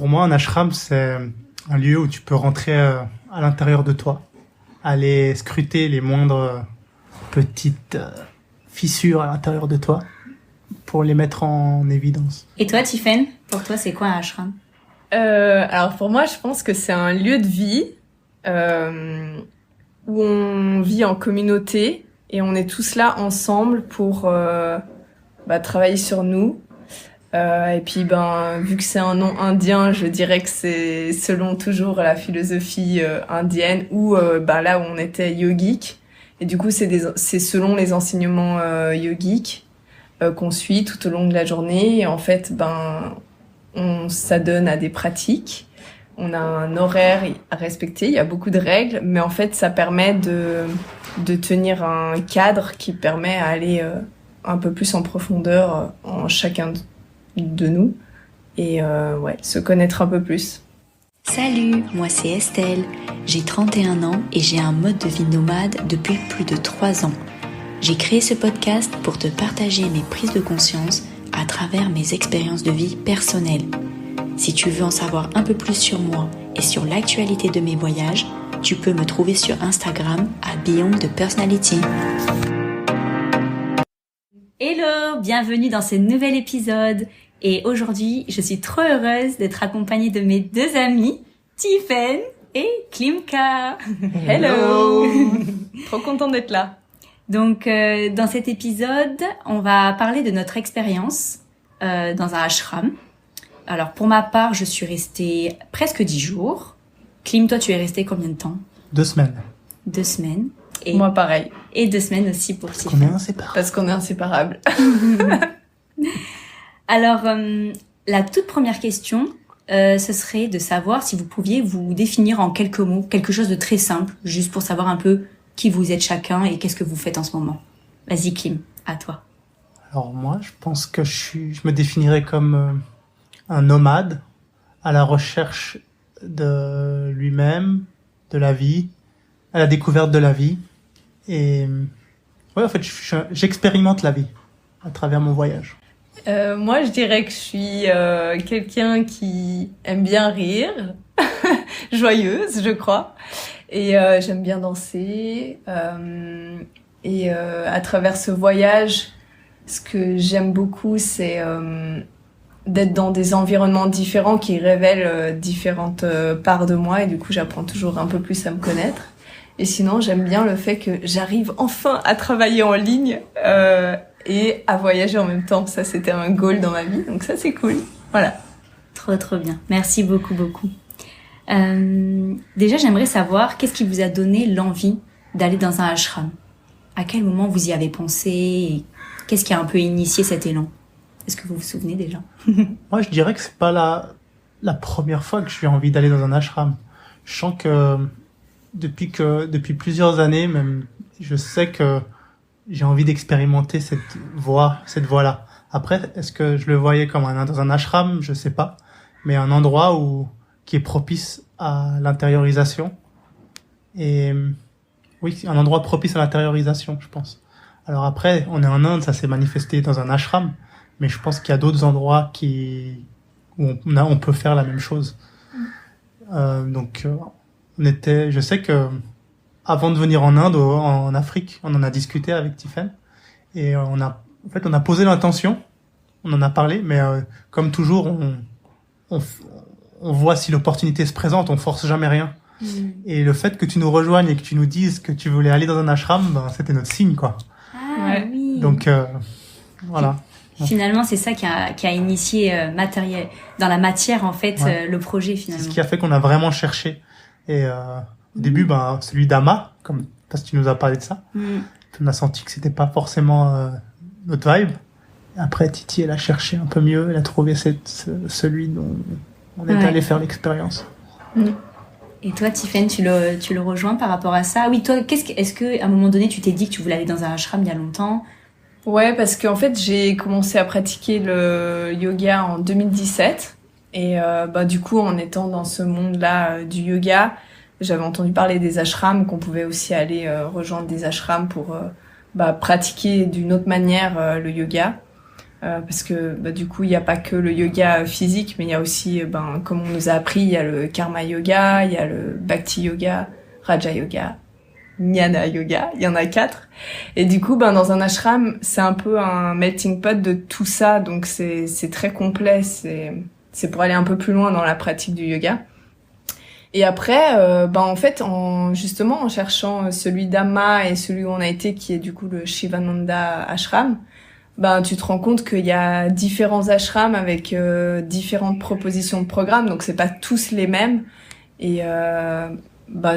Pour moi, un ashram, c'est un lieu où tu peux rentrer à l'intérieur de toi, aller scruter les moindres petites fissures à l'intérieur de toi pour les mettre en évidence. Et toi, Tiffaine, pour toi, c'est quoi un ashram? Alors pour moi, je pense que c'est un lieu de vie où on vit en communauté et on est tous là ensemble pour travailler sur nous. Et puis, vu que c'est un nom indien, je dirais que c'est selon toujours la philosophie indienne ou là où on était yogique. Et du coup, c'est selon les enseignements yogiques qu'on suit tout au long de la journée. Et en fait, on s'adonne à des pratiques. On a un horaire à respecter. Il y a beaucoup de règles, mais en fait, ça permet de tenir un cadre qui permet à aller un peu plus en profondeur en chacun de nous et se connaître un peu plus. Salut, moi c'est Estelle, j'ai 31 ans et j'ai un mode de vie nomade depuis plus de 3 ans. J'ai créé ce podcast pour te partager mes prises de conscience à travers mes expériences de vie personnelles. Si tu veux en savoir un peu plus sur moi et sur l'actualité de mes voyages, tu peux me trouver sur Instagram à Beyond the Personality. Hello, bienvenue dans ce nouvel épisode. Et aujourd'hui, je suis trop heureuse d'être accompagnée de mes deux amis, Tiffaine et Klimka. Hello. Trop contente d'être là. Donc, dans cet épisode, on va parler de notre expérience dans un ashram. Alors, pour ma part, je suis restée presque 10 jours. Klim, toi, tu es restée combien de temps? 2 semaines. 2 semaines. Et moi, pareil. Et 2 semaines aussi pour Tiffaine. Parce qu'on est inséparables. Parce qu'on est inséparables. Alors, la toute première question, ce serait de savoir si vous pouviez vous définir en quelques mots, quelque chose de très simple, juste pour savoir un peu qui vous êtes chacun et qu'est-ce que vous faites en ce moment. Vas-y, Klim, à toi. Alors moi, je pense que je me définirais comme un nomade à la recherche de lui-même, de la vie, à la découverte de la vie. Et en fait, j'expérimente la vie à travers mon voyage. Moi, je dirais que je suis quelqu'un qui aime bien rire, joyeuse, je crois, et j'aime bien danser. Et à travers ce voyage, ce que j'aime beaucoup, c'est d'être dans des environnements différents qui révèlent différentes parts de moi, et du coup, j'apprends toujours un peu plus à me connaître. Et sinon, j'aime bien le fait que j'arrive enfin à travailler en ligne et à voyager en même temps. Ça, c'était un goal dans ma vie, donc ça, c'est cool. Voilà. Trop bien. Merci beaucoup. Déjà, j'aimerais savoir qu'est-ce qui vous a donné l'envie d'aller dans un ashram? À quel moment vous y avez pensé et qu'est-ce qui a un peu initié cet élan? Est-ce que vous vous souvenez déjà? Moi, je dirais que c'est pas la première fois que j'ai envie d'aller dans un ashram. Je sens que depuis plusieurs années, même, je sais que j'ai envie d'expérimenter cette voie-là. Après, est-ce que je le voyais comme dans un ashram? Je sais pas. Mais un endroit qui est propice à l'intériorisation. Et oui, un endroit propice à l'intériorisation, je pense. Alors après, on est en Inde, ça s'est manifesté dans un ashram. Mais je pense qu'il y a d'autres endroits où on peut faire la même chose. Je sais que avant de venir en Inde, en Afrique, on en a discuté avec Tiffaine et on a posé l'intention, on en a parlé, mais comme toujours, on voit si l'opportunité se présente, on force jamais rien. Et le fait que tu nous rejoignes et que tu nous dises que tu voulais aller dans un ashram, c'était notre signe, quoi. Ah ouais. Oui. Donc voilà. Finalement, c'est ça qui a initié dans la matière en fait le projet finalement. C'est ce qui a fait qu'on a vraiment cherché. Et au début, celui d'Ama, parce que tu nous as parlé de ça, on a senti que c'était pas forcément notre vibe. Et après, Titi, elle a cherché un peu mieux, elle a trouvé celui dont on est allé faire l'expérience. Et toi, Tiffaine, tu le rejoins par rapport à ça? Oui, toi, est-ce que à un moment donné, tu t'es dit que tu voulais aller dans un ashram il y a longtemps? Ouais, parce qu'en fait, j'ai commencé à pratiquer le yoga en 2017. Et du coup, en étant dans ce monde-là du yoga, j'avais entendu parler des ashrams, qu'on pouvait aussi aller rejoindre des ashrams pour pratiquer d'une autre manière le yoga. parce que du coup il n'y a pas que le yoga physique, mais il y a aussi, comme on nous a appris, il y a le karma yoga, il y a le bhakti yoga, raja yoga, jnana yoga, il y en a 4. Et du coup, dans un ashram, c'est un peu un melting pot de tout ça, donc c'est très complet, c'est pour aller un peu plus loin dans la pratique du yoga. Et après, en fait, justement, en cherchant celui d'Amma et celui où on a été, qui est du coup le Shivananda Ashram, tu te rends compte qu'il y a différents ashrams avec différentes propositions de programmes, donc c'est pas tous les mêmes. Et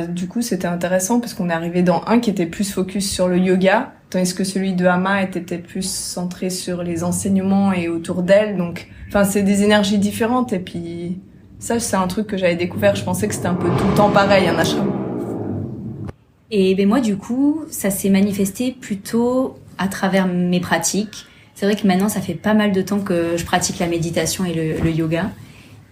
du coup, c'était intéressant parce qu'on est arrivé dans un qui était plus focus sur le yoga, tandis que celui de Amma était peut-être plus centré sur les enseignements et autour d'elle. Donc, c'est des énergies différentes. Et puis, ça, c'est un truc que j'avais découvert. Je pensais que c'était un peu tout le temps pareil, un ashram. Et moi, du coup, ça s'est manifesté plutôt à travers mes pratiques. C'est vrai que maintenant, ça fait pas mal de temps que je pratique la méditation et le yoga,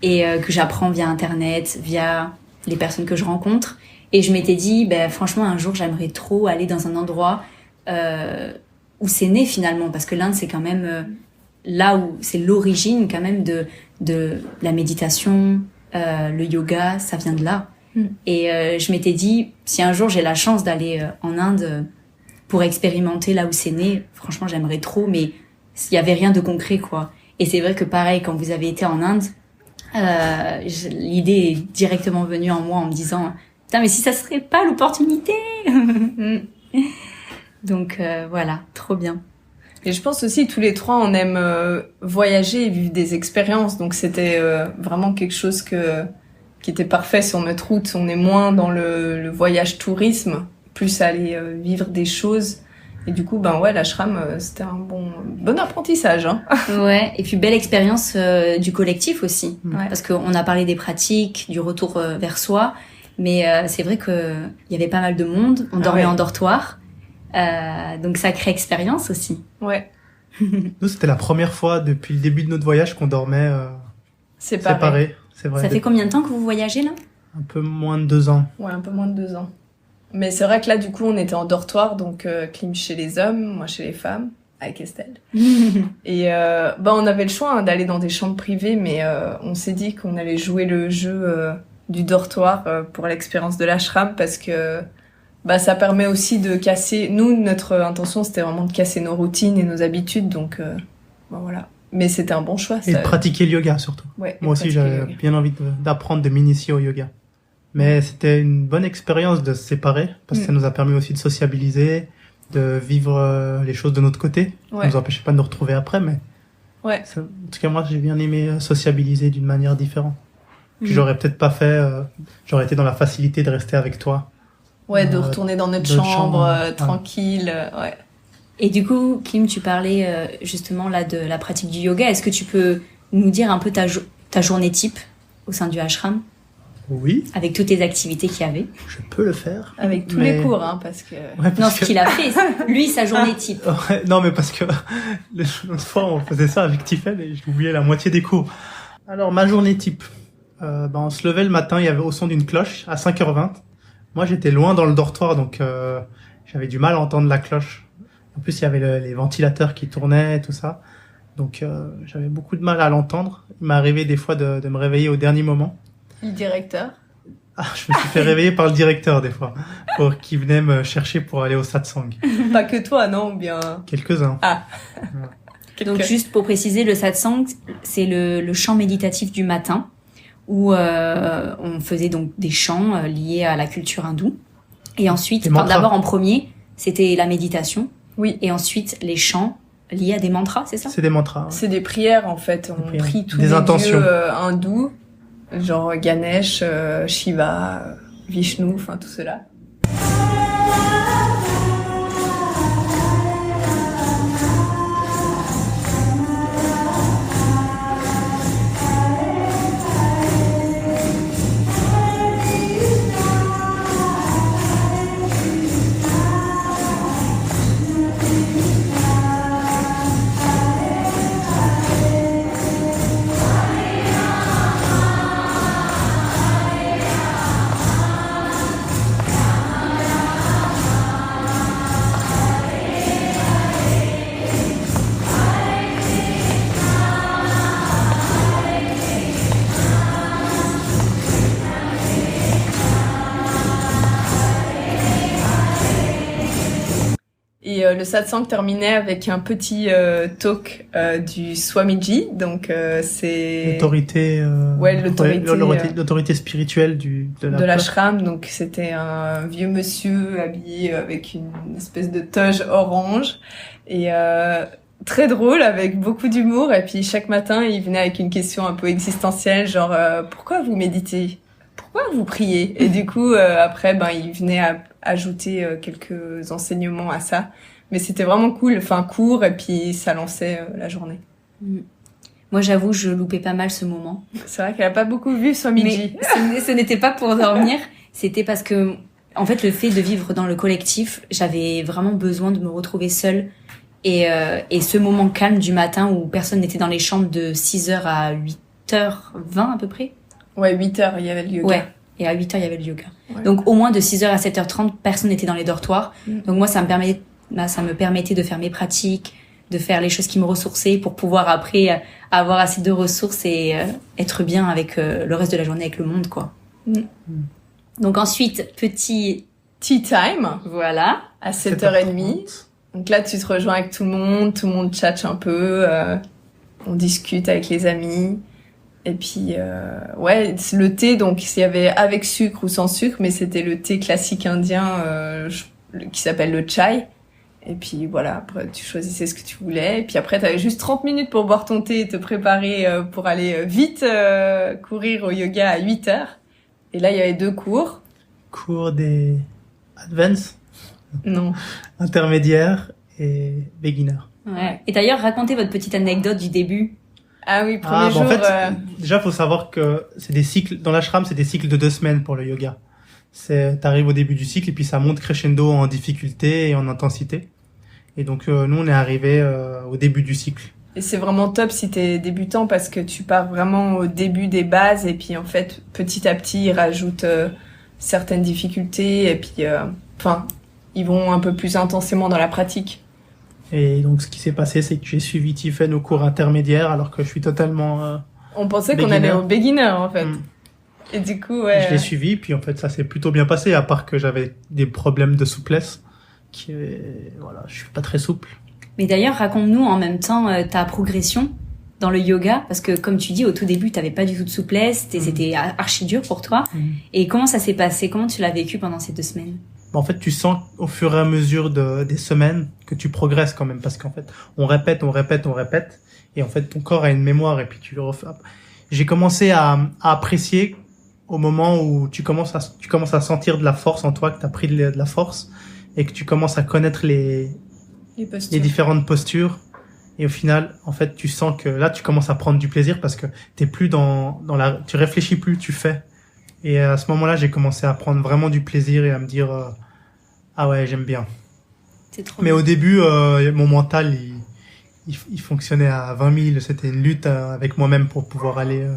et que j'apprends via Internet, via les personnes que je rencontre. Et je m'étais dit, franchement, un jour, j'aimerais trop aller dans un endroit où c'est né finalement, parce que l'Inde, c'est quand même là où c'est l'origine quand même de la méditation, le yoga, ça vient de là. Et je m'étais dit, si un jour j'ai la chance d'aller en Inde pour expérimenter là où c'est né, franchement, j'aimerais trop, mais il y avait rien de concret, quoi. Et c'est vrai que pareil, quand vous avez été en Inde, l'idée est directement venue en moi en me disant, putain, mais si ça serait pas l'opportunité. Donc voilà, trop bien. Et je pense aussi, tous les trois, on aime voyager et vivre des expériences. Donc c'était vraiment quelque chose qui était parfait sur notre route. On est moins dans le voyage tourisme, plus aller vivre des choses. Et du coup, l'ashram, c'était un bon apprentissage. Hein. Ouais, et puis belle expérience du collectif aussi. Ouais. Parce qu'on a parlé des pratiques, du retour vers soi. Mais c'est vrai qu'il y avait pas mal de monde. On dormait en dortoir. Donc sacrée expérience aussi. Ouais. Nous, c'était la première fois depuis le début de notre voyage qu'on dormait séparés. C'est vrai. Ça fait combien de temps que vous voyagez là ? Un peu moins de 2 ans. Ouais, un peu moins de 2 ans. Mais c'est vrai que là, du coup, on était en dortoir, donc Klim chez les hommes, moi chez les femmes, avec Estelle. Et on avait le choix d'aller dans des chambres privées, mais on s'est dit qu'on allait jouer le jeu du dortoir pour l'expérience de l'ashram, parce que ça permet aussi de casser... Nous, notre intention, c'était vraiment de casser nos routines et nos habitudes, donc voilà. Mais c'était un bon choix. Et de pratiquer le yoga, surtout. Ouais, moi aussi, j'avais bien envie d'apprendre, de m'initier au yoga. Mais c'était une bonne expérience de se séparer, parce que ça nous a permis aussi de sociabiliser, de vivre les choses de notre côté. Ouais. Ça nous empêchait pas de nous retrouver après, mais en tout cas, moi, j'ai bien aimé sociabiliser d'une manière différente. Que j'aurais peut-être pas fait, j'aurais été dans la facilité de rester avec toi. Ouais, de retourner dans notre chambre tranquille, ouais. Et du coup, Kim, tu parlais justement là de la pratique du yoga. Est-ce que tu peux nous dire un peu ta journée type au sein du ashram ? Oui. Avec toutes les activités qu'il y avait. Je peux le faire. Avec tous les cours, parce que... Ouais, ce qu'il a fait, lui, sa journée type. Ouais, non, mais parce que l'autre fois, on faisait ça avec Tiffen et j'ai oublié la moitié des cours. Alors, ma journée type. On se levait le matin, il y avait au son d'une cloche à 5h20. Moi, j'étais loin dans le dortoir, donc j'avais du mal à entendre la cloche. En plus, il y avait les ventilateurs qui tournaient et tout ça. Donc, j'avais beaucoup de mal à l'entendre. Il m'est arrivé des fois de me réveiller au dernier moment. Le directeur. Je me suis fait réveiller par le directeur des fois, pour qu'il venait me chercher pour aller au satsang. Pas que toi, non, ou bien... Quelques-uns. Ah. Donc juste pour préciser, le satsang, c'est le chant méditatif du matin, où on faisait donc des chants liés à la culture hindoue. Et ensuite, d'abord en premier, c'était la méditation. Oui. Et ensuite, les chants liés à des mantras, c'est ça ? C'est des mantras. Ouais. C'est des prières, en fait. On prie tous des les intentions. Dieux hindous. Genre Ganesh, Shiva, Vishnu, enfin tout cela. le satsang terminait avec un petit talk du Swamiji, donc c'est L'autorité, l'autorité spirituelle de l'ashram. Donc c'était un vieux monsieur habillé avec une espèce de toge orange et très drôle, avec beaucoup d'humour. Et puis chaque matin, il venait avec une question un peu existentielle, genre pourquoi vous méditez? Pourquoi vous priez? Et du coup, après, il venait ajouter quelques enseignements à ça. Mais c'était vraiment cool, court, et puis ça lançait la journée. Moi, j'avoue, je loupais pas mal ce moment. C'est vrai qu'elle a pas beaucoup vu Swamiji. Mais ce n'était pas pour dormir, c'était parce que, en fait, le fait de vivre dans le collectif, j'avais vraiment besoin de me retrouver seule. Et ce moment calme du matin où personne n'était dans les chambres de 6h à 8h20 à peu près. Ouais, 8h, il y avait le yoga. Ouais, et à 8h, il y avait le yoga. Ouais. Donc, au moins de 6h à 7h30, personne n'était dans les dortoirs. Donc, moi, ça me permettait de faire mes pratiques, de faire les choses qui me ressourçaient pour pouvoir après avoir assez de ressources et être bien avec le reste de la journée avec le monde, quoi. Donc, ensuite, petit tea time. Voilà. À 7h30. Donc là, tu te rejoins avec tout le monde tchatche un peu, on discute avec les amis. Et puis, le thé, donc, s'il y avait avec sucre ou sans sucre, mais c'était le thé classique indien qui s'appelle le chai. Et puis, voilà, après, tu choisissais ce que tu voulais. Et puis après, t'avais juste 30 minutes pour boire ton thé et te préparer pour aller vite courir au yoga à 8h. Et là, il y avait 2 cours. Cours des advanced? Non. Intermédiaire et beginner. Ouais. Et d'ailleurs, racontez votre petite anecdote du début. Ah oui, premier jour. En fait, déjà, faut savoir que c'est des cycles, dans l'ashram, c'est des cycles de 2 semaines pour le yoga. T'arrives au début du cycle et puis ça monte crescendo en difficulté et en intensité. Et donc, nous, on est arrivé au début du cycle. Et c'est vraiment top si t'es débutant parce que tu pars vraiment au début des bases et puis en fait, petit à petit, ils rajoutent certaines difficultés et puis, ils vont un peu plus intensément dans la pratique. Et donc, ce qui s'est passé, c'est que j'ai suivi Tiffen au cours intermédiaire, alors que je suis totalement on pensait qu'on allait au beginner, en fait. Et du coup, ouais. Je l'ai suivi, puis en fait, ça s'est plutôt bien passé, à part que j'avais des problèmes de souplesse. Je suis pas très souple. Mais d'ailleurs, raconte-nous en même temps ta progression dans le yoga, parce que comme tu dis, au tout début, t'avais pas du tout de souplesse, c'était archi dur pour toi. Et comment ça s'est passé? Comment tu l'as vécu pendant ces 2 semaines? En fait, tu sens au fur et à mesure des semaines que tu progresses quand même, parce qu'en fait, on répète, et en fait, ton corps a une mémoire, et puis tu le refais. J'ai commencé à apprécier au moment où tu commences à sentir de la force en toi, que t'as pris de la force, et que tu commences à connaître les différentes postures. Et au final, en fait, tu sens que là, tu commences à prendre du plaisir parce que t'es plus tu réfléchis plus, tu fais. Et à ce moment-là, j'ai commencé à prendre vraiment du plaisir et à me dire, ah ouais, j'aime bien. C'est trop Mais bien. au début, mon mental, il fonctionnait à 20 000. C'était une lutte avec moi-même pour pouvoir aller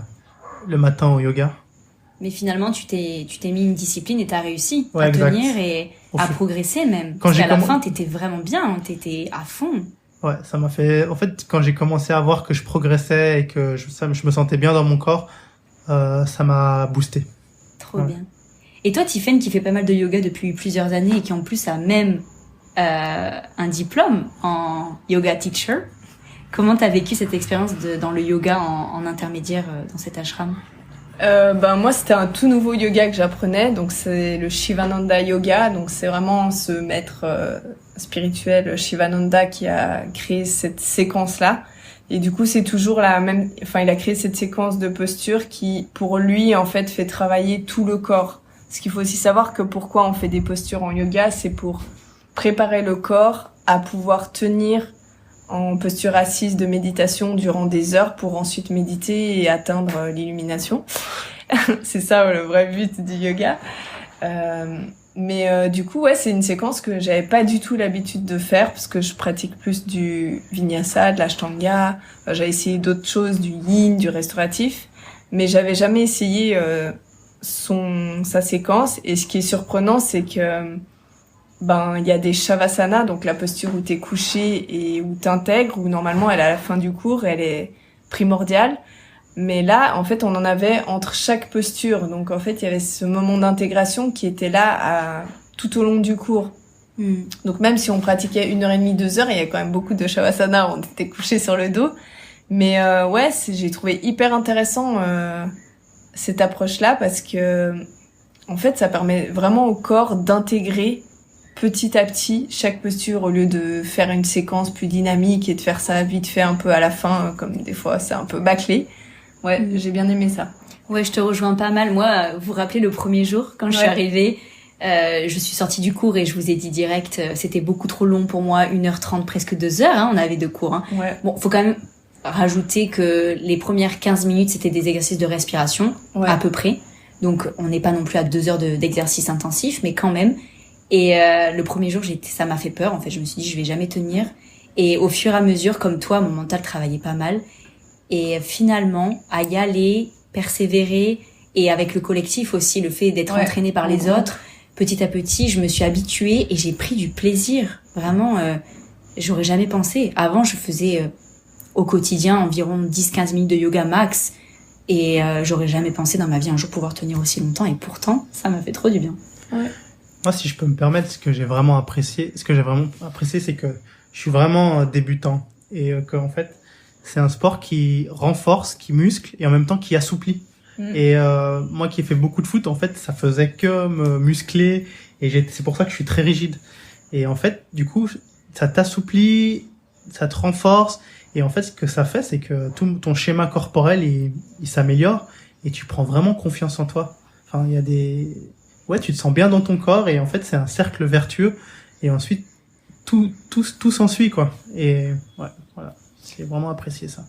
le matin au yoga. Mais finalement, tu t'es mis une discipline et t'as réussi Ouais, à exact. tenir et à progresser même. Quand Parce qu'à la j'ai fin, t'étais vraiment bien, t'étais à fond. Ouais, ça m'a fait. En fait, quand j'ai commencé à voir que je progressais et que je me sentais bien dans mon corps, ça m'a boosté. Trop bien. Et toi, Tiffen, qui fait pas mal de yoga depuis plusieurs années et qui en plus a même un diplôme en yoga teacher, comment t'as vécu cette expérience dans le yoga en intermédiaire dans cet ashram? Moi, c'était un tout nouveau yoga que j'apprenais, donc c'est le Shivananda Yoga, donc c'est vraiment ce maître spirituel Shivananda qui a créé cette séquence-là. Et du coup, c'est toujours la même, il a créé cette séquence de postures qui, pour lui, en fait, fait travailler tout le corps. Parce qu'il faut aussi savoir que pourquoi on fait des postures en yoga, c'est pour préparer le corps à pouvoir tenir en posture assise de méditation durant des heures pour ensuite méditer et atteindre l'illumination. C'est ça le vrai but du yoga. Mais du coup, ouais, c'est une séquence que j'avais pas du tout l'habitude de faire parce que je pratique plus du vinyasa, de l'ashtanga. J'ai essayé d'autres choses, du yin, du restauratif, mais j'avais jamais essayé sa séquence. Et ce qui est surprenant, c'est que il y a des shavasana, donc la posture où t'es couché et où t'intègres, où normalement elle est à la fin du cours, elle est primordiale. Mais là, en fait, on en avait entre chaque posture. Donc, en fait, il y avait ce moment d'intégration qui était là tout au long du cours. Donc même si on pratiquait 1h30, 2 heures, il y a quand même beaucoup de shavasana, on était couché sur le dos. Mais j'ai trouvé hyper intéressant cette approche-là parce que en fait, ça permet vraiment au corps d'intégrer petit à petit chaque posture au lieu de faire une séquence plus dynamique et de faire ça vite fait un peu à la fin, comme des fois c'est un peu bâclé. Ouais, j'ai bien aimé ça. Ouais, je te rejoins pas mal. Moi, vous vous rappelez le premier jour quand je suis arrivée, je suis sortie du cours et je vous ai dit direct, c'était beaucoup trop long pour moi, 1h30, presque 2 heures, hein, on avait 2 cours. Hein. Ouais. Bon, faut quand même rajouter que les premières 15 minutes, c'était des exercices de respiration, à peu près. Donc, on n'est pas non plus à 2 heures d'exercice intensif, mais quand même. Et le premier jour, ça m'a fait peur. En fait, je me suis dit, je vais jamais tenir. Et au fur et à mesure, comme toi, mon mental travaillait pas mal. Et finalement, à y aller, persévérer, et avec le collectif aussi, le fait d'être entraîné par les autres, petit à petit, je me suis habituée et j'ai pris du plaisir. Vraiment, j'aurais jamais pensé. Avant, je faisais au quotidien environ 10-15 minutes de yoga max. Et j'aurais jamais pensé dans ma vie un jour pouvoir tenir aussi longtemps. Et pourtant, ça m'a fait trop du bien. Ouais. Moi, si je peux me permettre, ce que j'ai vraiment apprécié, c'est que je suis vraiment débutant. Et qu'en fait, c'est un sport qui renforce, qui muscle et en même temps qui assouplit. Et moi qui ai fait beaucoup de foot, en fait, ça faisait que me muscler. Et c'est pour ça que je suis très rigide. Et en fait, du coup, ça t'assouplit, ça te renforce. Et en fait, ce que ça fait, c'est que tout ton schéma corporel, il s'améliore et tu prends vraiment confiance en toi. Enfin, il y a tu te sens bien dans ton corps et en fait, c'est un cercle vertueux. Et ensuite, tout s'ensuit, quoi. Et voilà. J'ai vraiment apprécié ça.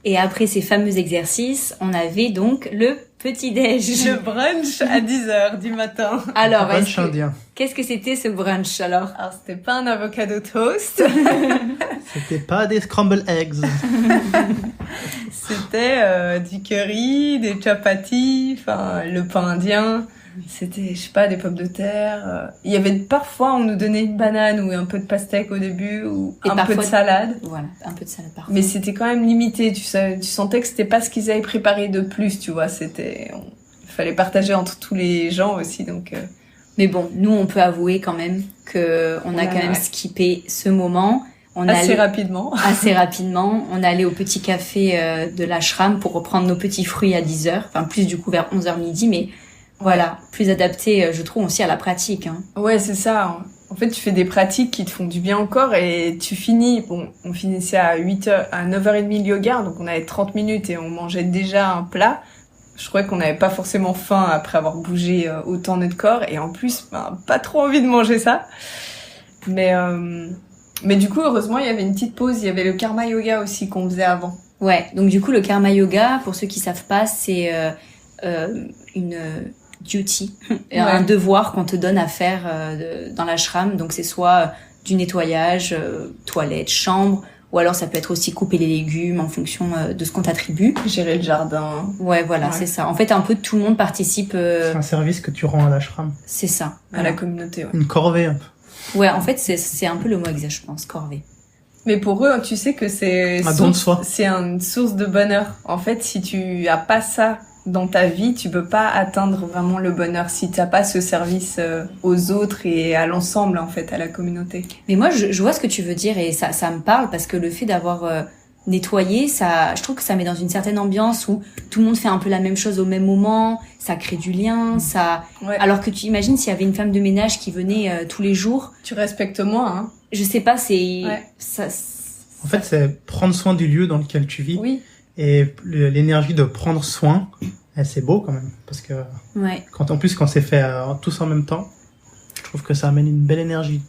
Et après ces fameux exercices, on avait donc le petit-déj. Le brunch à 10h du matin. Alors, brunch indien. Qu'est-ce que c'était ce brunch alors? Alors, c'était pas un avocado toast. C'était pas des scrambled eggs. C'était du curry, des chapatis, enfin le pain indien. C'était, je sais pas, des pommes de terre. Il y avait parfois, on nous donnait une banane ou un peu de pastèque au début ou un peu de salade. Voilà, un peu de salade parfois. Mais c'était quand même limité. Tu sentais que c'était pas ce qu'ils avaient préparé de plus, tu vois. Il fallait partager entre tous les gens aussi, donc. Mais bon, nous, on peut avouer quand même que on a quand même skippé ce moment. Assez rapidement. On allait au petit café de l'ashram pour reprendre nos petits fruits à 10h. Enfin, plus du coup vers 11h midi, mais voilà, plus adapté, je trouve, aussi à la pratique. Hein. Ouais, c'est ça. En fait, tu fais des pratiques qui te font du bien au corps et tu finis. Bon, on finissait à 9h30 le yoga, donc on avait 30 minutes et on mangeait déjà un plat. Je croyais qu'on n'avait pas forcément faim après avoir bougé autant notre corps et en plus, pas trop envie de manger ça. Mais du coup, heureusement, il y avait une petite pause. Il y avait le karma yoga aussi qu'on faisait avant. Ouais, donc du coup, le karma yoga, pour ceux qui savent pas, c'est une duty, un devoir qu'on te donne à faire dans l'ashram. Donc c'est soit du nettoyage, toilette, chambre, ou alors ça peut être aussi couper les légumes en fonction de ce qu'on t'attribue. Gérer le jardin. Ouais, voilà, c'est ça. En fait, un peu tout le monde participe. C'est un service que tu rends à l'ashram. C'est ça. À la communauté, ouais. Une corvée, un peu. Ouais, en fait, c'est un peu le mot exact, je pense, corvée. Mais pour eux, tu sais que c'est une source de bonheur. En fait, si tu as pas ça dans ta vie, tu peux pas atteindre vraiment le bonheur si t'as pas ce service aux autres et à l'ensemble, en fait, à la communauté. Mais moi, je vois ce que tu veux dire et ça me parle parce que le fait d'avoir nettoyé, je trouve que ça met dans une certaine ambiance où tout le monde fait un peu la même chose au même moment, ça crée du lien, alors que tu imagines s'il y avait une femme de ménage qui venait tous les jours. Tu respectes moins, hein. Je sais pas, c'est... En fait, c'est prendre soin du lieu dans lequel tu vis. Oui. Et l'énergie de prendre soin, c'est beau quand même. Parce que quand c'est fait tous en même temps, je trouve que ça amène une belle énergie.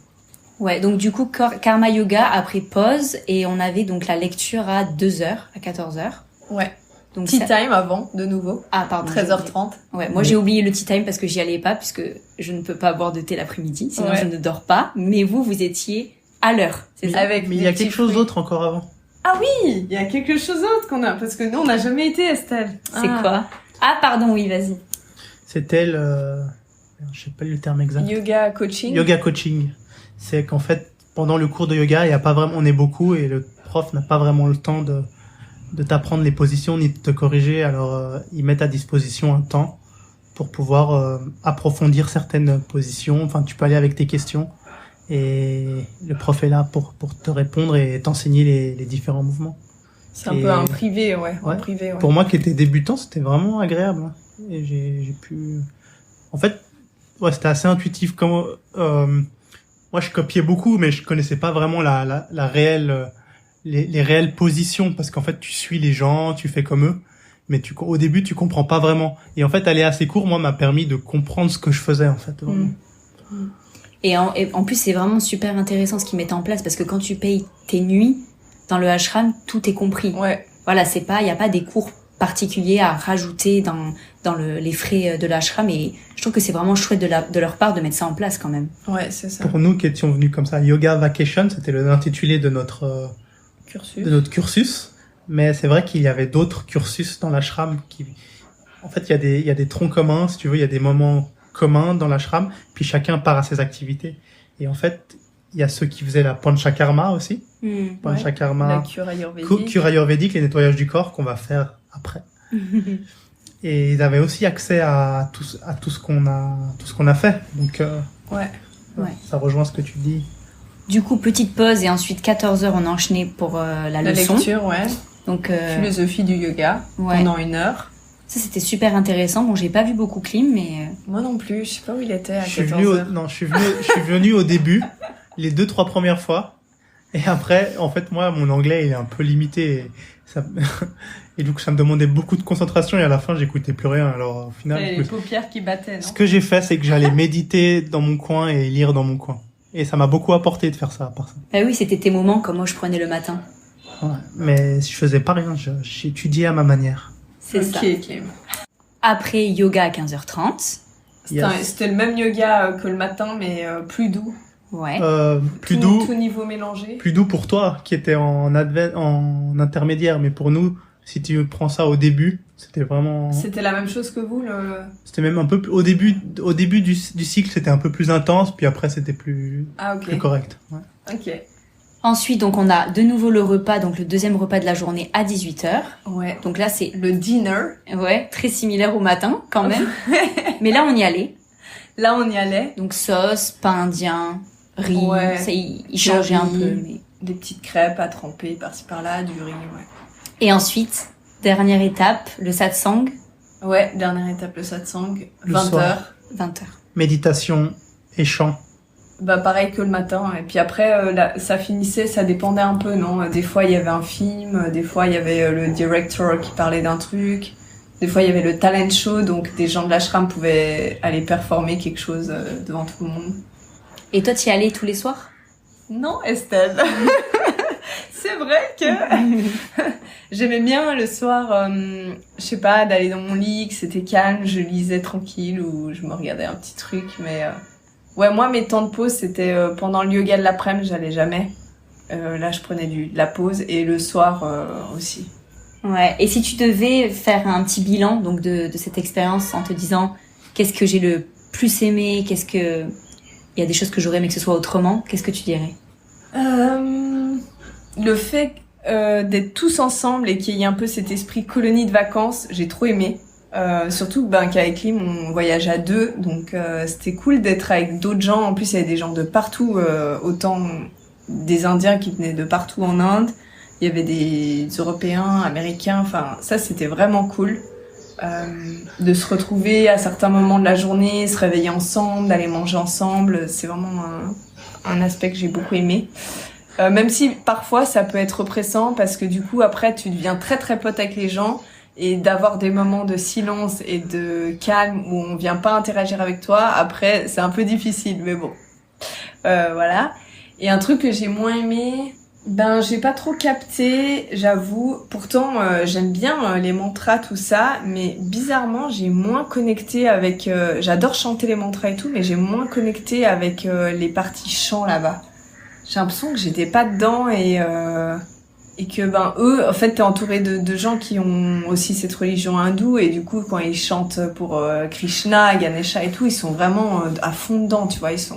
Ouais, donc du coup, karma yoga, après pause, et on avait donc la lecture à 2h, à 14h. Ouais. Donc tea time avant, de nouveau. Ah, pardon. 13h30. Ouais, moi j'ai oublié le tea time parce que j'y allais pas, puisque je ne peux pas boire de thé l'après-midi, sinon je ne dors pas. Mais vous étiez à l'heure, c'est ça? Mais il y a quelque chose d'autre encore avant. Ah oui, il y a quelque chose d'autre qu'on a, parce que nous, on n'a jamais été, Estelle. C'est quoi? Ah, pardon, oui, vas-y. C'était je sais pas le terme exact. Yoga coaching. Yoga coaching. C'est qu'en fait, pendant le cours de yoga, il y a pas vraiment, on est beaucoup et le prof n'a pas vraiment le temps de t'apprendre les positions ni de te corriger. Alors, ils mettent à disposition un temps pour pouvoir approfondir certaines positions. Enfin, tu peux aller avec tes questions. et le prof est là pour te répondre et t'enseigner les différents mouvements. C'est un Et- peu un privé, ouais. Ouais. En privé, ouais. Pour moi qui étais débutant, c'était vraiment agréable. Hein. Et j'ai pu... En fait, ouais, c'était assez intuitif. Comme, moi, je copiais beaucoup, mais je connaissais pas vraiment la réelle, les réelles positions, parce qu'en fait, tu suis les gens, tu fais comme eux, mais au début, tu comprends pas vraiment. Et en fait, aller à ces cours, moi, m'a permis de comprendre ce que je faisais, en fait. Vraiment. Et en plus, c'est vraiment super intéressant ce qu'ils mettent en place, parce que quand tu payes tes nuits dans le ashram, tout est compris. Ouais. Voilà, il y a pas des cours particuliers à rajouter dans les frais de l'ashram, et je trouve que c'est vraiment chouette de leur part de mettre ça en place quand même. Ouais, c'est ça. Pour nous qui étions venus comme ça, Yoga Vacation, c'était l'intitulé de notre cursus. Mais c'est vrai qu'il y avait d'autres cursus dans l'ashram en fait, il y a des troncs communs, si tu veux, il y a des moments communs dans l'ashram, puis chacun part à ses activités. Et en fait, il y a ceux qui faisaient la panchakarma aussi. Panchakarma, La cure ayurvédique. cure ayurvédique, les nettoyages du corps qu'on va faire après. Et ils avaient aussi accès à tout ce qu'on a fait. Donc, Ouais. ça rejoint ce que tu dis. Du coup, petite pause et ensuite 14h, on a enchaîné pour la La leçon. lecture, ouais. Donc, Philosophie du yoga ouais. pendant 1 heure. Ça, c'était super intéressant. Bon, j'ai pas vu beaucoup Klim, mais Moi non plus, je sais pas où il était à Je 14h. suis venu au début, les 2-3 premières fois. Et après, en fait, moi, mon anglais, il est un peu limité. Et donc, ça me demandait beaucoup de concentration. Et à la fin, j'écoutais plus rien. Alors, au final, Les paupières qui battaient, ce non? que j'ai fait, c'est que j'allais méditer dans mon coin et lire dans mon coin. Et ça m'a beaucoup apporté de faire ça, à part ça. bah oui, c'était tes moments comme moi je prenais le matin. Ouais. Mais je faisais pas rien. J'étudiais à ma manière. C'est ça. Ok, Clem. Après yoga à 15h30. C'était le même yoga que le matin, mais plus doux. Ouais. Plus Tout- doux. Tout niveau mélangé. Plus doux pour toi, qui était en intermédiaire. Mais pour nous, si tu prends ça au début, c'était vraiment... C'était la même chose que vous, C'était même un peu au début du cycle, c'était un peu plus intense, puis après c'était plus Ah, ok. correct. Ouais. Ok. Ensuite, donc, on a de nouveau le repas, donc le deuxième repas de la journée à 18h. Ouais. Donc là, c'est, Le dinner. ouais, très similaire au matin, quand même. Mais là, on y allait. Là, on y allait. Donc sauce, pain indien, riz. Ouais. Ça, il changeait un peu. Mais... Des petites crêpes à tremper par-ci par-là, du riz, ouais. Et ensuite, dernière étape, le satsang, Ouais, dernière étape, le satsang. Le 20h. soir. 20h. Méditation et chant. Bah pareil que le matin. Et puis après, ça finissait, ça dépendait un peu, non? Des fois, il y avait un film, des fois, il y avait le director qui parlait d'un truc. Des fois, il y avait le talent show, donc des gens de l'ashram pouvaient aller performer quelque chose devant tout le monde. Et toi, tu y allais tous les soirs? Non, Estelle. C'est vrai que j'aimais bien le soir, je sais pas, d'aller dans mon lit, que c'était calme, je lisais tranquille ou je me regardais un petit truc, mais ouais, moi mes temps de pause c'était pendant le yoga de l'après-midi, j'allais jamais. Là, je prenais de la pause et le soir aussi. Ouais. Et si tu devais faire un petit bilan donc de cette expérience en te disant qu'est-ce que j'ai le plus aimé, il y a des choses que j'aurais aimé que ce soit autrement, qu'est-ce que tu dirais? Le fait d'être tous ensemble et qu'il y ait un peu cet esprit colonie de vacances, j'ai trop aimé. Surtout qu'avec Lim, on voyage à 2, donc c'était cool d'être avec d'autres gens. En plus, il y avait des gens de partout, autant des Indiens qui venaient de partout en Inde. Il y avait des Européens, Américains, enfin ça c'était vraiment cool. De se retrouver à certains moments de la journée, se réveiller ensemble, d'aller manger ensemble, c'est vraiment un aspect que j'ai beaucoup aimé. Même si parfois ça peut être oppressant parce que du coup après tu deviens très très pote avec les gens et d'avoir des moments de silence et de calme où on vient pas interagir avec toi, après c'est un peu difficile mais bon. Voilà. Et un truc que j'ai moins aimé, j'ai pas trop capté, j'avoue. Pourtant, j'aime bien les mantras, tout ça, mais bizarrement, j'ai moins connecté avec... j'adore chanter les mantras et tout, mais j'ai moins connecté avec les parties chant là-bas. J'ai l'impression que j'étais pas dedans et que eux, en fait, t'es entouré de gens qui ont aussi cette religion hindoue et du coup, quand ils chantent pour Krishna, Ganesha et tout, ils sont vraiment à fond dedans, tu vois, ils sont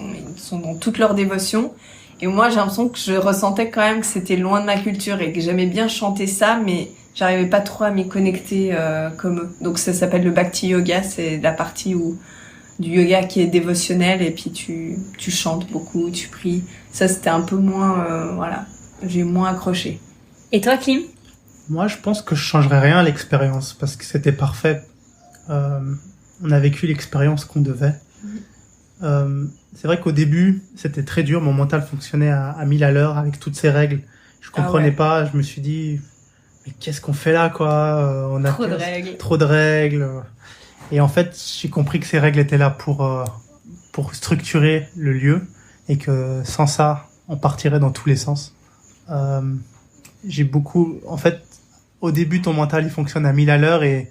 dans toute leur dévotion. Et moi, j'ai l'impression que je ressentais quand même que c'était loin de ma culture et que j'aimais bien chanter ça, mais j'arrivais pas trop à m'y connecter comme eux. Donc ça s'appelle le Bhakti Yoga, c'est la partie où du yoga qui est dévotionnel et puis tu chantes beaucoup, tu pries. Ça, c'était un peu moins, voilà, j'ai moins accroché. Et toi, Klim? Moi, je pense que je changerais rien à l'expérience parce que c'était parfait. On a vécu l'expérience qu'on devait. C'est vrai qu'au début, c'était très dur. Mon mental fonctionnait à 1000 à l'heure avec toutes ces règles. Je comprenais pas. Je me suis dit, mais qu'est-ce qu'on fait là, quoi? On a Trop de règles. Trop de règles. Et en fait, j'ai compris que ces règles étaient là pour structurer le lieu et que sans ça, on partirait dans tous les sens. En fait, au début, ton mental, il fonctionne à 1000 à l'heure et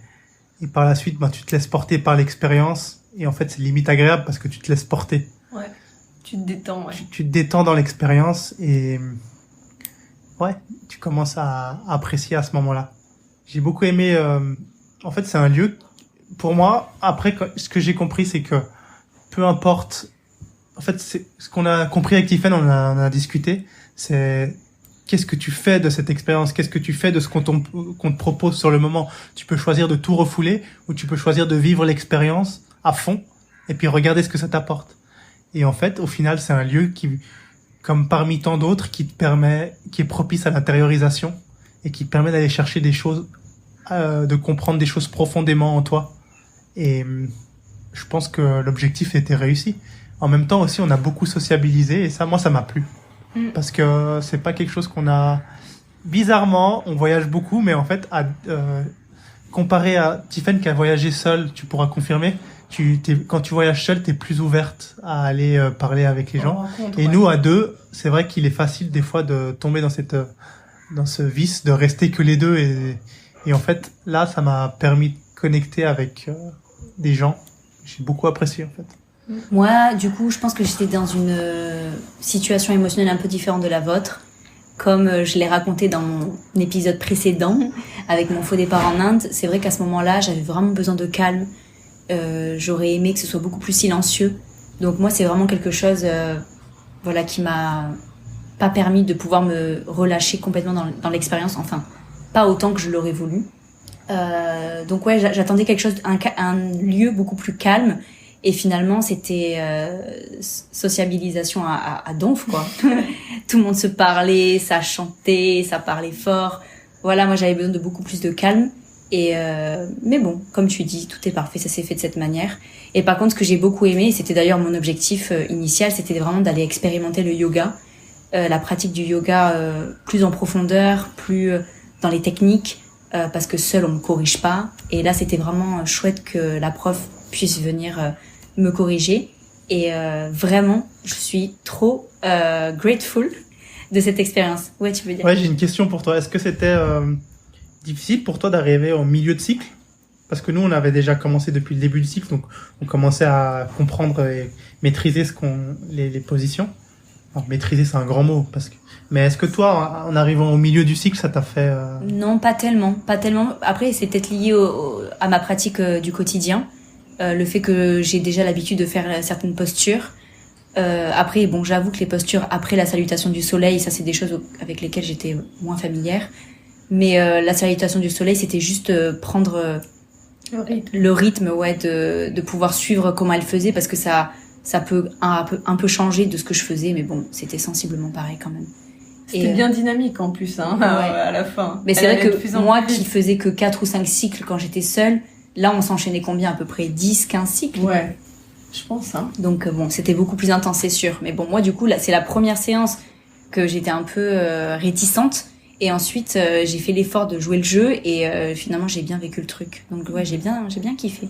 par la suite, tu te laisses porter par l'expérience. Et en fait, c'est limite agréable parce que tu te laisses porter. Ouais. Tu te détends, ouais. Tu te détends dans l'expérience et ouais, tu commences à apprécier à ce moment-là. J'ai beaucoup aimé. En fait, c'est un lieu. Pour moi, après, ce que j'ai compris, c'est que peu importe. En fait, c'est ce qu'on a compris avec Tiffen, on a discuté. C'est qu'est-ce que tu fais de cette expérience? Qu'est-ce que tu fais de ce qu'on te propose sur le moment? Tu peux choisir de tout refouler ou tu peux choisir de vivre l'expérience à fond et puis regarder ce que ça t'apporte. Et en fait, au final, c'est un lieu qui, comme parmi tant d'autres, qui est propice à l'intériorisation et qui permet d'aller chercher des choses, de comprendre des choses profondément en toi. Et je pense que l'objectif était réussi. En même temps aussi, on a beaucoup sociabilisé et ça, moi, ça m'a plu. Parce que c'est pas quelque chose qu'on a... Bizarrement, on voyage beaucoup, mais en fait, comparé à Tiffen qui a voyagé seule, tu pourras confirmer, quand tu voyages seule, t'es plus ouverte à aller parler avec les gens. Et nous, à deux, c'est vrai qu'il est facile des fois de tomber dans ce vice de rester que les deux. Et en fait, là, ça m'a permis de connecter avec des gens. J'ai beaucoup apprécié, en fait. Moi, du coup, je pense que j'étais dans une situation émotionnelle un peu différente de la vôtre. Comme je l'ai raconté dans mon épisode précédent, avec mon faux départ en Inde, c'est vrai qu'à ce moment-là, j'avais vraiment besoin de calme. J'aurais aimé que ce soit beaucoup plus silencieux. Donc moi, c'est vraiment quelque chose qui m'a pas permis de pouvoir me relâcher complètement dans l'expérience. Enfin, pas autant que je l'aurais voulu. Donc ouais, j'attendais quelque chose, un lieu beaucoup plus calme. Et finalement, c'était sociabilisation à donf, quoi. Tout le monde se parlait, ça chantait, ça parlait fort. Voilà, moi, j'avais besoin de beaucoup plus de calme. Et mais bon, comme tu dis, tout est parfait, ça s'est fait de cette manière. Et par contre, ce que j'ai beaucoup aimé, et c'était d'ailleurs mon objectif initial, c'était vraiment d'aller expérimenter le yoga, la pratique du yoga plus en profondeur, plus dans les techniques, parce que seul on me corrige pas. Et là, c'était vraiment chouette que la prof puisse venir me corriger. Et vraiment, je suis trop grateful de cette expérience. Ouais, tu veux dire? Ouais, j'ai une question pour toi. Est-ce que c'était difficile pour toi d'arriver au milieu de cycle? Parce que nous, on avait déjà commencé depuis le début du cycle, donc on commençait à comprendre et maîtriser les positions. Alors, maîtriser, c'est un grand mot, mais est-ce que toi, en arrivant au milieu du cycle, ça t'a fait... Non, pas tellement. Après, c'est peut-être lié à ma pratique du quotidien. Le fait que j'ai déjà l'habitude de faire certaines postures. Après, bon, j'avoue que les postures après la salutation du soleil, ça, c'est des choses avec lesquelles j'étais moins familière. Mais la salutation du soleil, c'était juste prendre le rythme, ouais, de pouvoir suivre comment elle faisait, parce que ça peut un peu changer de ce que je faisais, mais bon, c'était sensiblement pareil quand même. C'était bien dynamique en plus, hein, ouais. À la fin. Mais c'est vrai que moi qui faisais que 4 ou 5 cycles quand j'étais seule, là on s'enchaînait combien? À peu près 10, 15 cycles? Ouais, je pense. Hein. Donc bon, c'était beaucoup plus intense, c'est sûr. Mais bon, moi du coup, là, c'est la première séance que j'étais un peu réticente. Et ensuite, j'ai fait l'effort de jouer le jeu et finalement, j'ai bien vécu le truc. Donc ouais, j'ai bien kiffé.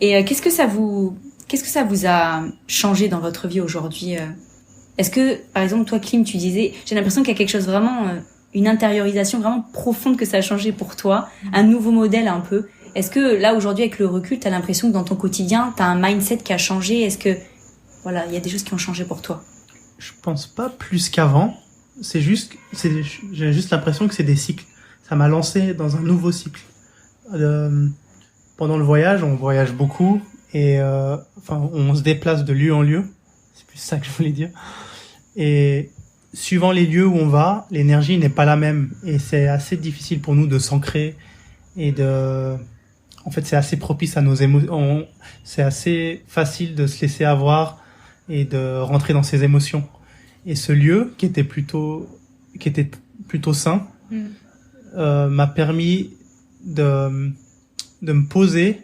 Et qu'est-ce que ça vous a changé dans votre vie aujourd'hui? Est-ce que, par exemple, toi, Klim, tu disais, j'ai l'impression qu'il y a quelque chose vraiment, une intériorisation vraiment profonde que ça a changé pour toi, un nouveau modèle un peu. Est-ce que là, aujourd'hui, avec le recul, t'as l'impression que dans ton quotidien, t'as un mindset qui a changé? Est-ce que, voilà, il y a des choses qui ont changé pour toi? Je pense pas plus qu'avant. J'ai juste l'impression que c'est des cycles. Ça m'a lancé dans un nouveau cycle. Pendant le voyage, on voyage beaucoup et on se déplace de lieu en lieu. C'est plus ça que je voulais dire. Et suivant les lieux où on va, l'énergie n'est pas la même et c'est assez difficile pour nous de s'ancrer et en fait, c'est assez propice à nos émotions. C'est assez facile de se laisser avoir et de rentrer dans ses émotions. Et ce lieu, qui était plutôt sain, m'a permis de me poser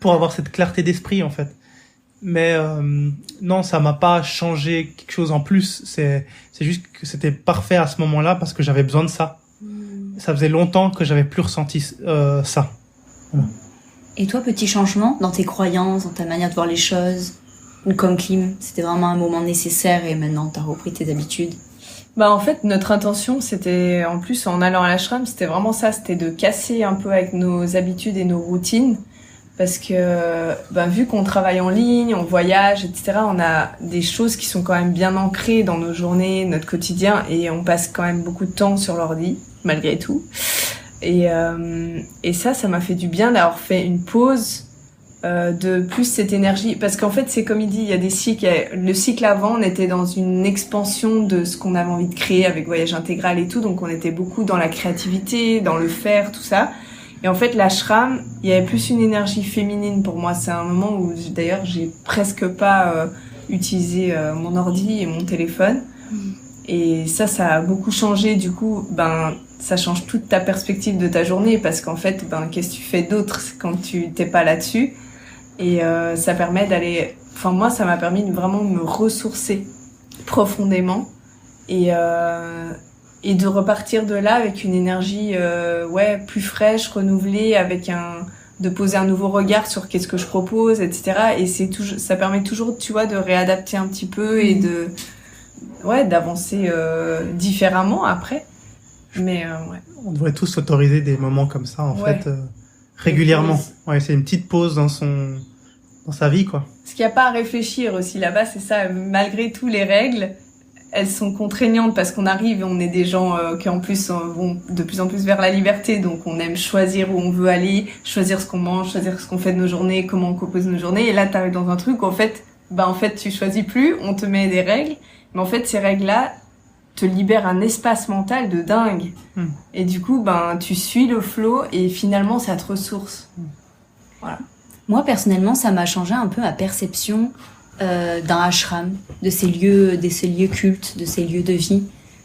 pour avoir cette clarté d'esprit, en fait. Mais non, ça m'a pas changé quelque chose en plus. C'est juste que c'était parfait à ce moment-là parce que j'avais besoin de ça. Ça faisait longtemps que j'avais plus ressenti ça. Voilà. Et toi, petit changement dans tes croyances, dans ta manière de voir les choses, ou comme Klim, c'était vraiment un moment nécessaire et maintenant t'as repris tes habitudes? Bah en fait, notre intention, c'était, en plus en allant à l'ashram, c'était vraiment ça, c'était de casser un peu avec nos habitudes et nos routines. Parce que vu qu'on travaille en ligne, on voyage, etc., on a des choses qui sont quand même bien ancrées dans nos journées, notre quotidien, et on passe quand même beaucoup de temps sur l'ordi, malgré tout. Et ça m'a fait du bien d'avoir fait une pause, de plus cette énergie. Parce qu'en fait, c'est comme il dit, il y a des cycles. Le cycle avant, on était dans une expansion de ce qu'on avait envie de créer avec Voyage Intégral et tout, donc on était beaucoup dans la créativité, dans le faire, tout ça. Et en fait, l'ashram, il y avait plus une énergie féminine pour moi. C'est un moment où, d'ailleurs, j'ai presque pas utilisé mon ordi et mon téléphone. Et ça a beaucoup changé. Du coup, ça change toute ta perspective de ta journée parce qu'en fait, qu'est-ce que tu fais d'autre quand tu t'es pas là-dessus? Et ça permet d'aller... Enfin, moi, ça m'a permis de vraiment me ressourcer profondément et de repartir de là avec une énergie plus fraîche, renouvelée, avec de poser un nouveau regard sur qu'est-ce que je propose, etc. Et ça permet toujours, tu vois, de réadapter un petit peu et d'avancer différemment après. Mais on devrait tous s'autoriser des moments comme ça en fait régulièrement. Ouais, c'est une petite pause dans sa vie, quoi. Ce qu'il n'y a pas à réfléchir aussi là-bas, c'est ça. Malgré tous les règles, elles sont contraignantes parce qu'on arrive et on est des gens qui en plus vont de plus en plus vers la liberté, donc on aime choisir où on veut aller, choisir ce qu'on mange, choisir ce qu'on fait de nos journées, comment on compose nos journées. Et là, t'arrives dans un truc où en fait, tu choisis plus, on te met des règles, mais en fait ces règles-là te libèrent un espace mental de dingue. Et du coup, tu suis le flow et finalement ça te ressource. Voilà. Moi personnellement, ça m'a changé un peu ma perception d'un ashram, de ces lieux cultes, de ces lieux de vie.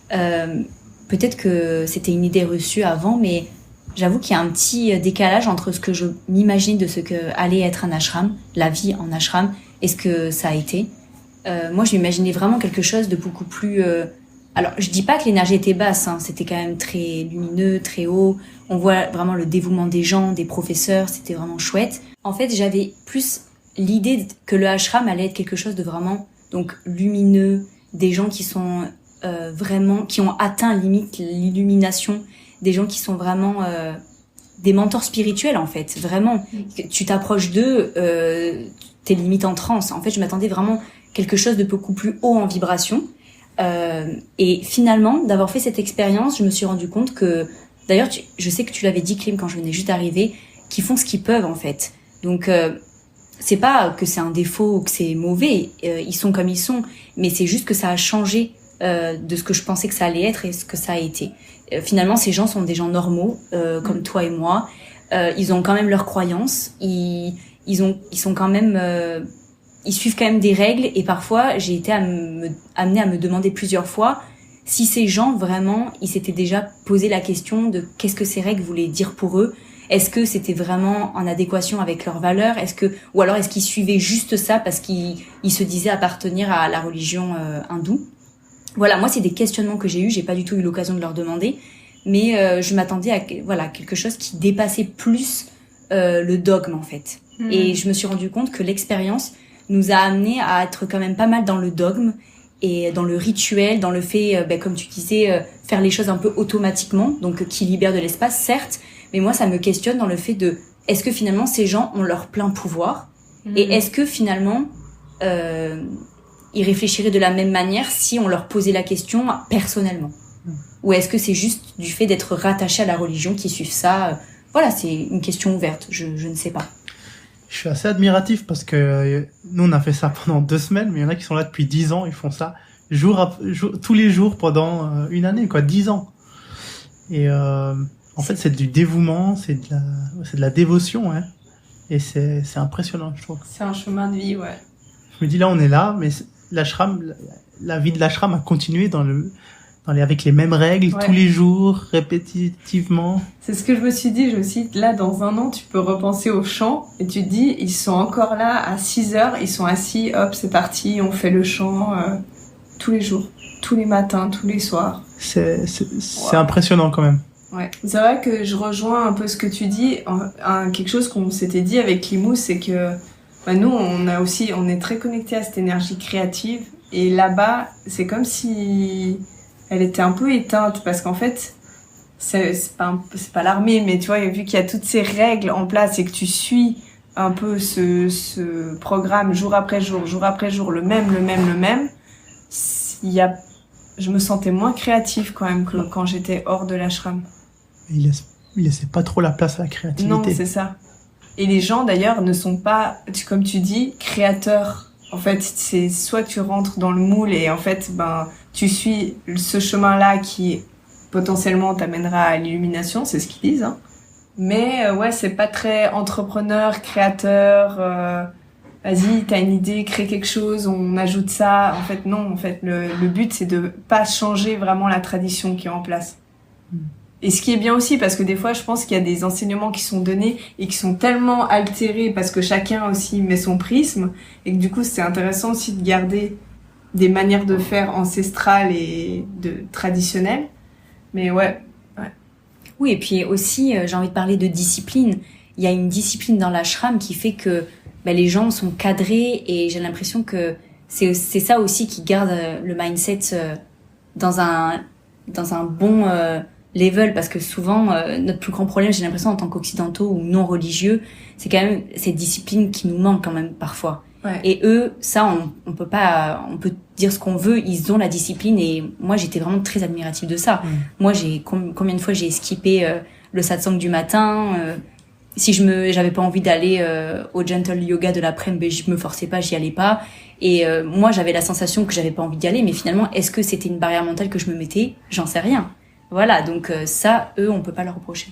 Peut-être que c'était une idée reçue avant, mais j'avoue qu'il y a un petit décalage entre ce que je m'imaginais de ce que allait être un ashram, la vie en ashram, et ce que ça a été. Moi, je m'imaginais vraiment quelque chose de beaucoup plus... Alors, je dis pas que l'énergie était basse, hein, c'était quand même très lumineux, très haut. On voit vraiment le dévouement des gens, des professeurs, c'était vraiment chouette. En fait, j'avais plus l'idée que le ashram allait être quelque chose de vraiment donc lumineux, des gens qui sont vraiment, qui ont atteint limite l'illumination, des gens qui sont vraiment des mentors spirituels en fait, vraiment. Tu t'approches d'eux, t'es limite en transe. En fait, je m'attendais vraiment quelque chose de beaucoup plus haut en vibration. Et finalement, d'avoir fait cette expérience, je me suis rendu compte que, d'ailleurs, je sais que tu l'avais dit, Klim, quand je venais juste d'arriver, qu'ils font ce qu'ils peuvent en fait. Donc c'est pas que c'est un défaut ou que c'est mauvais, ils sont comme ils sont, mais c'est juste que ça a changé de ce que je pensais que ça allait être et ce que ça a été. Finalement, ces gens sont des gens normaux, comme toi et moi. Ils ont quand même leurs croyances, ils sont quand même... ils suivent quand même des règles et parfois j'ai été amenée à me demander plusieurs fois si ces gens vraiment ils s'étaient déjà posé la question de qu'est-ce que ces règles voulaient dire pour eux, est-ce que c'était vraiment en adéquation avec leurs valeurs, ou alors est-ce qu'ils suivaient juste ça parce qu'ils se disaient appartenir à la religion hindoue. Voilà, moi c'est des questionnements que j'ai eus, j'ai pas du tout eu l'occasion de leur demander, mais je m'attendais à quelque chose qui dépassait plus le dogme en fait. Et je me suis rendu compte que l'expérience nous a amené à être quand même pas mal dans le dogme et dans le rituel, dans le fait, comme tu disais, faire les choses un peu automatiquement, donc qui libère de l'espace, certes, mais moi ça me questionne dans le fait de, est-ce que finalement ces gens ont leur plein pouvoir et est-ce que finalement ils réfléchiraient de la même manière si on leur posait la question personnellement, ou est-ce que c'est juste du fait d'être rattaché à la religion qu'ils suivent ça. Voilà, c'est une question ouverte, je ne sais pas. Je suis assez admiratif parce que nous, on a fait ça pendant 2 semaines, mais il y en a qui sont là depuis 10 ans, ils font ça tous les jours pendant une année, 10 ans. Et en fait, c'est du dévouement, c'est de la dévotion, hein. Et c'est impressionnant, je trouve. C'est un chemin de vie, ouais. Je me dis là, on est là, mais l'ashram, la vie de l'ashram a continué avec les mêmes règles tous les jours, répétitivement. C'est ce que je me suis dit. Je me suis dit, là, dans un an, tu peux repenser au chant et tu te dis, ils sont encore là à 6h, ils sont assis, hop, c'est parti, on fait le chant tous les jours, tous les matins, tous les soirs. C'est impressionnant quand même. Ouais, c'est vrai que je rejoins un peu ce que tu dis. Quelque chose qu'on s'était dit avec Limou, c'est que nous, on est très connectés à cette énergie créative. Et là-bas, c'est comme si elle était un peu éteinte, parce qu'en fait, c'est pas l'armée, mais tu vois, vu qu'il y a toutes ces règles en place et que tu suis un peu ce programme jour après jour, le même, je me sentais moins créative quand même que quand j'étais hors de l'ashram. Il laissait pas trop la place à la créativité. Non, c'est ça. Et les gens, d'ailleurs, ne sont pas, comme tu dis, créateurs. En fait, c'est soit tu rentres dans le moule et en fait, tu suis ce chemin-là qui potentiellement t'amènera à l'illumination, c'est ce qu'ils disent. Hein. Mais c'est pas très entrepreneur, créateur. Vas-y, t'as une idée, crée quelque chose, on ajoute ça. En fait, non. En fait, le but, c'est de pas changer vraiment la tradition qui est en place. Et ce qui est bien aussi, parce que des fois, je pense qu'il y a des enseignements qui sont donnés et qui sont tellement altérés parce que chacun aussi met son prisme, et que du coup, c'est intéressant aussi de garder des manières de faire ancestrales et traditionnelles. Mais ouais. Oui, et puis aussi, j'ai envie de parler de discipline. Il y a une discipline dans l'ashram qui fait que les gens sont cadrés, et j'ai l'impression que c'est ça aussi qui garde le mindset dans un bon level, parce que souvent notre plus grand problème, j'ai l'impression, en tant qu'occidentaux ou non religieux, c'est quand même cette discipline qui nous manque quand même parfois. Ouais. Et eux, ça, on peut pas, on peut dire ce qu'on veut, ils ont la discipline, et moi j'étais vraiment très admirative de ça. Moi, combien de fois j'ai skippé le satsang du matin, si j'avais pas envie d'aller au gentle yoga de l'après-midi, je me forçais pas, j'y allais pas. Et moi, j'avais la sensation que j'avais pas envie d'y aller, mais finalement, est-ce que c'était une barrière mentale que je me mettais? J'en sais rien. Voilà, donc ça, eux, on peut pas leur reprocher.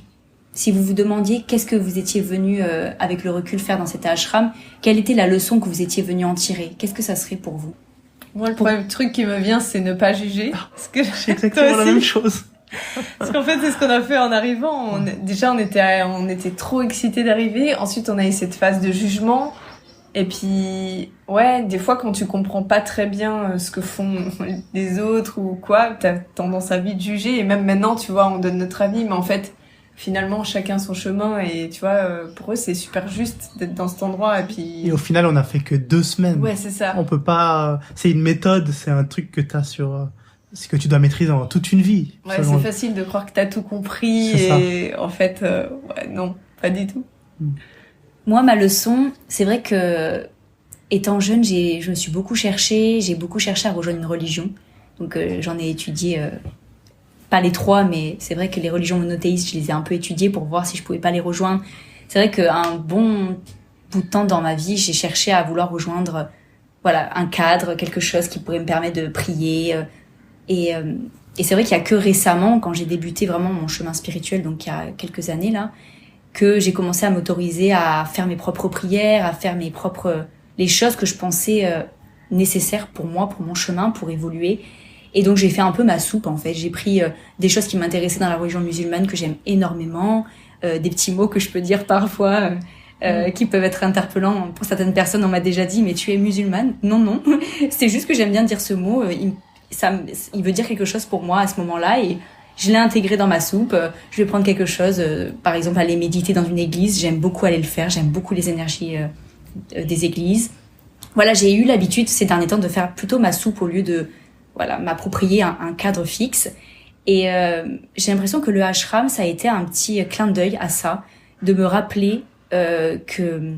Si vous vous demandiez qu'est-ce que vous étiez venu avec le recul faire dans cet ashram, quelle était la leçon que vous étiez venu en tirer? Qu'est-ce que ça serait pour vous? Moi, le premier truc qui me vient, c'est ne pas juger. Parce que c'est exactement la même chose. Parce qu'en fait, c'est ce qu'on a fait en arrivant. Déjà, on était trop excités d'arriver. Ensuite, on a eu cette phase de jugement. Et puis, des fois, quand tu comprends pas très bien ce que font les autres ou quoi, t'as tendance à vite juger. Et même maintenant, tu vois, on donne notre avis, mais en fait, finalement, chacun son chemin. Et tu vois, pour eux, c'est super juste d'être dans cet endroit. Et au final, on a fait que 2 semaines. Ouais, c'est ça. On peut pas. C'est une méthode, c'est un truc que t'as c'est que tu dois maîtriser dans toute une vie. Ouais, c'est facile de croire que t'as tout compris, et en fait, non, pas du tout. Moi, ma leçon, c'est vrai que, étant jeune, je me suis beaucoup cherchée, j'ai beaucoup cherché à rejoindre une religion. Donc, j'en ai étudié, pas les 3, mais c'est vrai que les religions monothéistes, je les ai un peu étudiées pour voir si je pouvais pas les rejoindre. C'est vrai qu'un bon bout de temps dans ma vie, j'ai cherché à vouloir rejoindre, un cadre, quelque chose qui pourrait me permettre de prier, et c'est vrai qu'il y a que récemment, quand j'ai débuté vraiment mon chemin spirituel, donc il y a quelques années là, que j'ai commencé à m'autoriser à faire mes propres prières, à faire les choses que je pensais nécessaires pour moi, pour mon chemin, pour évoluer. Et donc j'ai fait un peu ma soupe en fait. J'ai pris des choses qui m'intéressaient dans la religion musulmane que j'aime énormément, des petits mots que je peux dire parfois qui peuvent être interpellants pour certaines personnes. On m'a déjà dit mais tu es musulmane? Non, c'est juste que j'aime bien dire ce mot. Il veut dire quelque chose pour moi à ce moment-là, et je l'ai intégré dans ma soupe. Je vais prendre quelque chose, par exemple aller méditer dans une église. J'aime beaucoup aller le faire. J'aime beaucoup les énergies des églises. Voilà, j'ai eu l'habitude ces derniers temps de faire plutôt ma soupe au lieu de m'approprier un cadre fixe. Et j'ai l'impression que le ashram, ça a été un petit clin d'œil à ça, de me rappeler que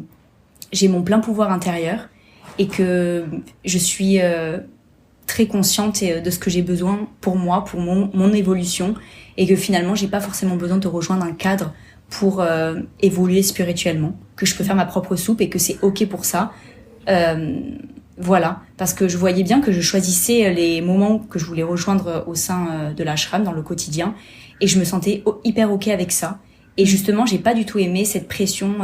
j'ai mon plein pouvoir intérieur et que je suis très consciente de ce que j'ai besoin pour moi, pour mon évolution, et que finalement j'ai pas forcément besoin de rejoindre un cadre pour évoluer spirituellement, que je peux faire ma propre soupe et que c'est ok pour ça. Parce que je voyais bien que je choisissais les moments que je voulais rejoindre au sein de l'ashram dans le quotidien, et je me sentais hyper ok avec ça. Et justement, j'ai pas du tout aimé cette pression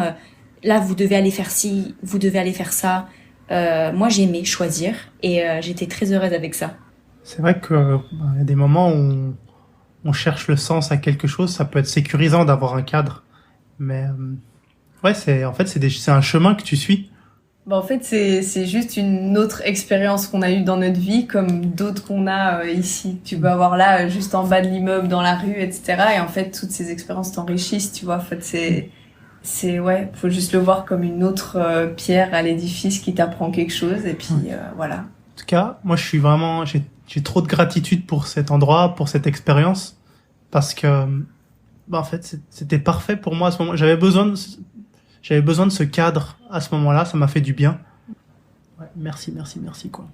là vous devez aller faire ci, vous devez aller faire ça. Moi j'ai aimé choisir et j'étais très heureuse avec ça. C'est vrai que il y a des moments où on cherche le sens à quelque chose, ça peut être sécurisant d'avoir un cadre. Mais ouais, c'est un chemin que tu suis. Bah en fait, c'est juste une autre expérience qu'on a eue dans notre vie, comme d'autres qu'on a ici. Tu peux avoir là, juste en bas de l'immeuble, dans la rue, etc. Et en fait, toutes ces expériences t'enrichissent, tu vois. En fait, ouais, faut juste le voir comme une autre pierre à l'édifice qui t'apprend quelque chose. Et puis, voilà. En tout cas, moi, j'ai trop de gratitude pour cet endroit, pour cette expérience, parce que, en fait, c'était parfait pour moi à ce moment. J'avais besoin de ce cadre à ce moment-là, ça m'a fait du bien. Ouais, merci, quoi.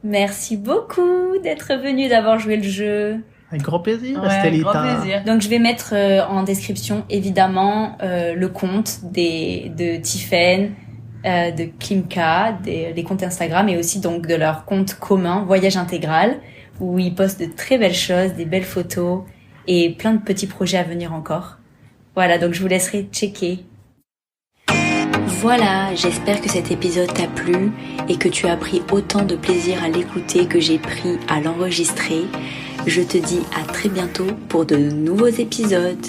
Merci beaucoup d'être venu, d'avoir joué le jeu. Avec grand plaisir, ouais, Estelita. Grand plaisir. Donc je vais mettre en description évidemment le compte de Tiffen, de Klimka, les comptes Instagram et aussi donc de leur compte commun Voyage Intégral où ils postent de très belles choses, des belles photos et plein de petits projets à venir encore. Voilà, donc je vous laisserai checker. Voilà, j'espère que cet épisode t'a plu et que tu as pris autant de plaisir à l'écouter que j'ai pris à l'enregistrer. Je te dis à très bientôt pour de nouveaux épisodes.